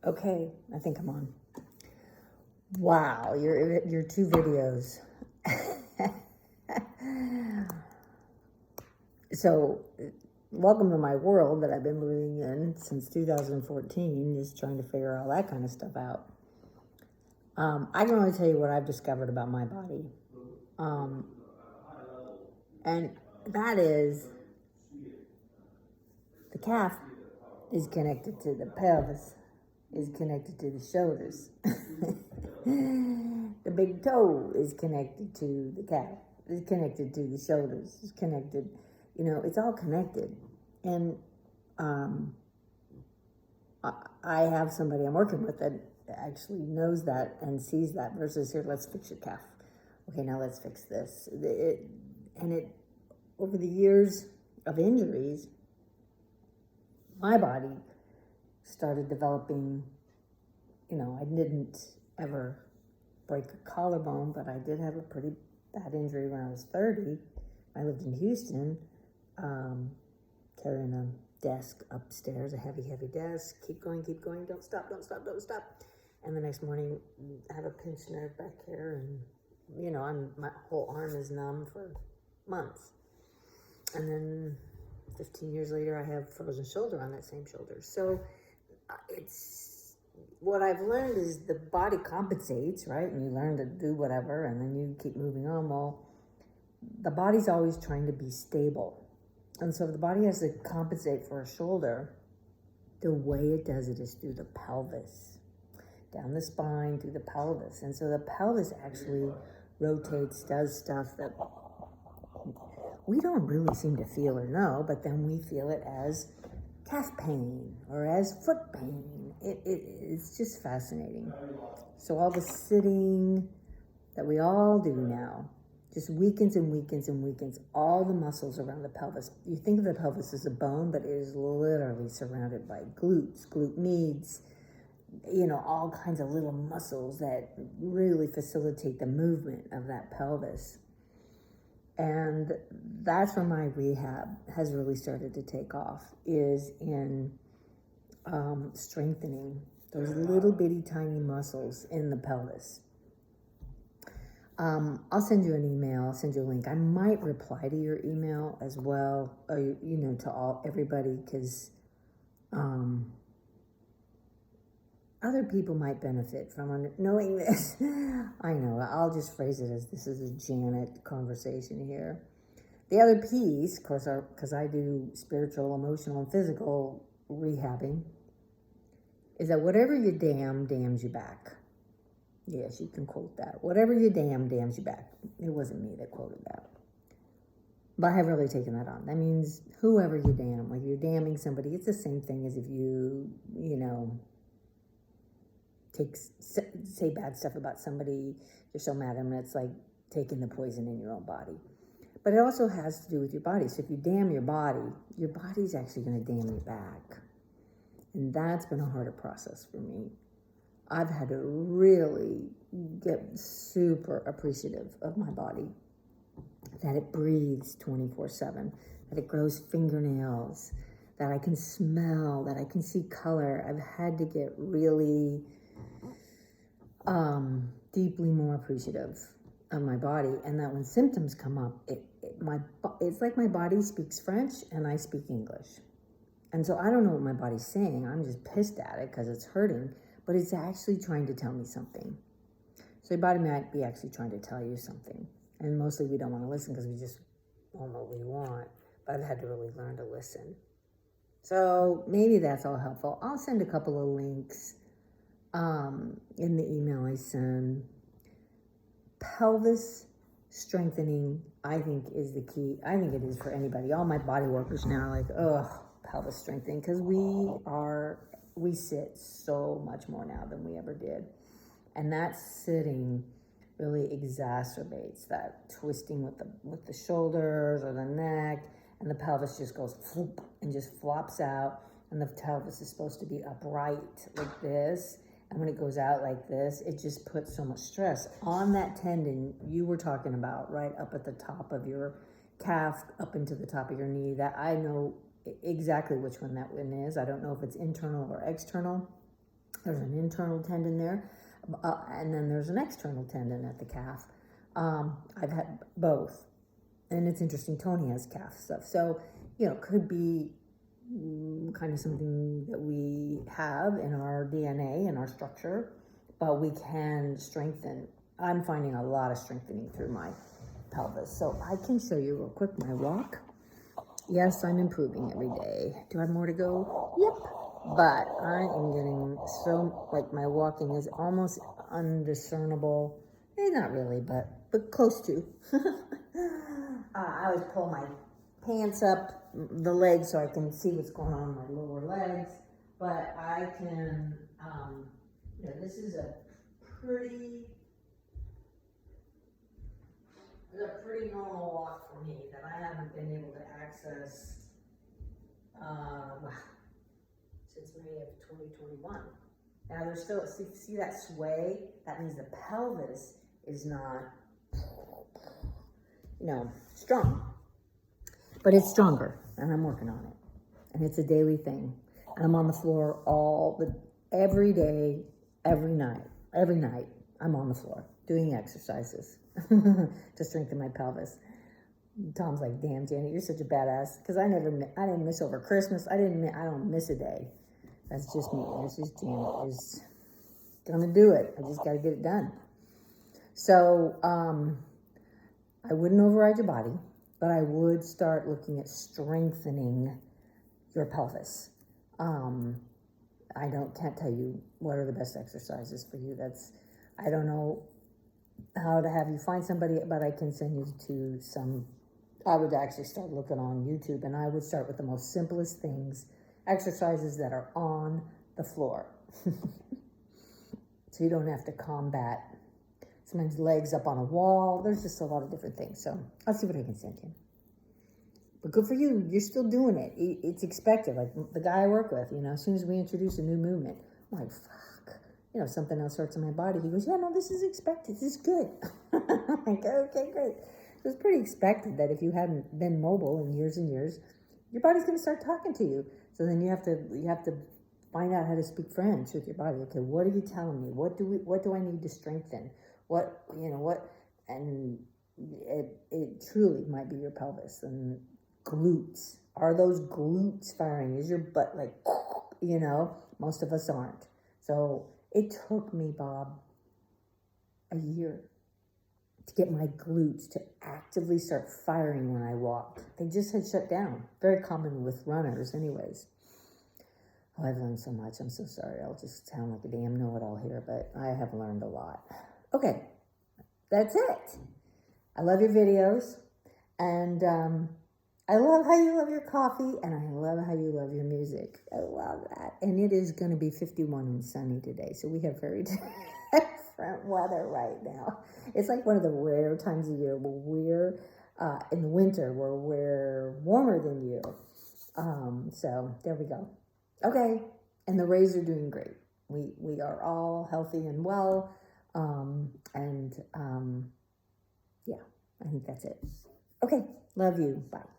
Okay, I think I'm on. Wow, your two videos. So, welcome to my world that I've been living in since 2014, just trying to figure all that kind of stuff out. I can only tell you what I've discovered about my body. And that is the calf is connected to the pelvis, is connected to the shoulders. The big toe is connected to the calf, is connected to the shoulders, is connected, it's all connected. And I have somebody I'm working with that actually knows that and sees that versus here, let's fix your calf. Okay, now let's fix this. Over the years of injuries, my body started developing, I didn't ever break a collarbone, but I did have a pretty bad injury when I was 30. I lived in Houston, carrying a desk upstairs, a heavy desk. Keep going, don't stop. And the next morning, I have a pinched nerve back here, and my whole arm is numb for months. And then 15 years later, I have frozen shoulder on that same shoulder. So it's what I've learned is the body compensates, right? And you learn to do whatever, and then you keep moving on. Well, the body's always trying to be stable. And so if the body has to compensate for a shoulder, the way it does it is through the pelvis, down the spine, through the pelvis. And so the pelvis actually rotates, does stuff that we don't really seem to feel or know, but then we feel it as calf pain or as foot pain. It's just fascinating. So all the sitting that we all do now just weakens and weakens and weakens all the muscles around the pelvis. You think of the pelvis as a bone, but it is literally surrounded by glutes, glute medius, all kinds of little muscles that really facilitate the movement of that pelvis. And that's where my rehab has really started to take off, is in strengthening those little bitty tiny muscles in the pelvis. I'll send you an email. I'll send you a link. I might reply to your email as well, or, to everybody, because other people might benefit from knowing this. I know. I'll just phrase it as this is a Janet conversation here. The other piece, of course, because I do spiritual, emotional, and physical rehabbing, is that whatever you damn, damns you back. Yes, you can quote that. Whatever you damn, damns you back. It wasn't me that quoted that. But I have really taken that on. That means whoever you damn, like you're damning somebody, it's the same thing as if you say bad stuff about somebody, you're so mad at them, it's like taking the poison in your own body. But it also has to do with your body. So if you damn your body's actually going to damn you back. And that's been a harder process for me. I've had to really get super appreciative of my body, that it breathes 24/7, that it grows fingernails, that I can smell, that I can see color. I've had to get really deeply more appreciative of my body, and that when symptoms come up, it's like my body speaks French and I speak English. And so I don't know what my body's saying. I'm just pissed at it because it's hurting, but it's actually trying to tell me something. So your body might be actually trying to tell you something. And mostly we don't want to listen because we just want what we want. But I've had to really learn to listen. So maybe that's all helpful. I'll send a couple of links in the email I send. Pelvis strengthening, I think, is the key. I think it is for anybody. All my body workers now are like, pelvis strengthening, because we sit so much more now than we ever did. And that sitting really exacerbates that twisting with the shoulders or the neck, and the pelvis just goes floop and just flops out, and the pelvis is supposed to be upright like this. And when it goes out like this, it just puts so much stress on that tendon you were talking about, right up at the top of your calf, up into the top of your knee. That I know exactly which one that one is. I don't know if it's internal or external. There's an internal tendon there, and then there's an external tendon at the calf. I've had both, and it's interesting. Tony has calf stuff, so could be kind of something that we have in our DNA and our structure, but we can strengthen. I'm finding a lot of strengthening through my pelvis, so I can show you real quick my walk. Yes, I'm improving every day. Do I have more to go? Yep. But I am getting so, like, my walking is almost undiscernible. Not really, but close to. I always pull my pants up the legs so I can see what's going on in my lower legs. But I can, this is a pretty normal walk for me that I haven't been able to access since May of 2021. Now there's still, see that sway? That means the pelvis is not, strong. But it's stronger, and I'm working on it. And it's a daily thing. And I'm on the floor every day, every night, I'm on the floor doing exercises to strengthen my pelvis. Tom's like, damn, Janet, you're such a badass. Because I didn't miss over Christmas. I don't miss a day. That's just me. That's just Janet is gonna do it. I just gotta get it done. So I wouldn't override your body, but I would start looking at strengthening your pelvis. I can't tell you what are the best exercises for you. I don't know how to have you find somebody, but I can send you to some. I would actually start looking on YouTube, and I would start with the most simplest things, exercises that are on the floor. So you don't have to combat sometimes legs up on a wall. There's just a lot of different things. So I'll see what I can send you. But good for you. You're still doing it. It's expected. Like the guy I work with, as soon as we introduce a new movement, I'm like, fuck. Something else hurts in my body. He goes, yeah, no, this is expected. This is good. I'm like, okay, great. So it's pretty expected that if you hadn't been mobile in years and years, your body's going to start talking to you. So then you have to find out how to speak French with your body. Okay, what are you telling me? What do I need to strengthen? And it truly might be your pelvis and glutes. Are those glutes firing? Is your butt like, most of us aren't. So it took me, Bob, a year to get my glutes to actively start firing when I walked. They just had shut down. Very common with runners anyways. Oh, I've learned so much. I'm so sorry. I'll just sound like a damn know-it-all here, but I have learned a lot. Okay, that's it. I love your videos, and I love how you love your coffee, and I love how you love your music. I love that. And it is going to be 51 and sunny today, so we have very different weather right now. It's like one of the rare times of year where we're in the winter where we're warmer than you. So there we go. Okay, and the Rays are doing great. We are all healthy and well, yeah, I think that's it. Okay, love you. Bye.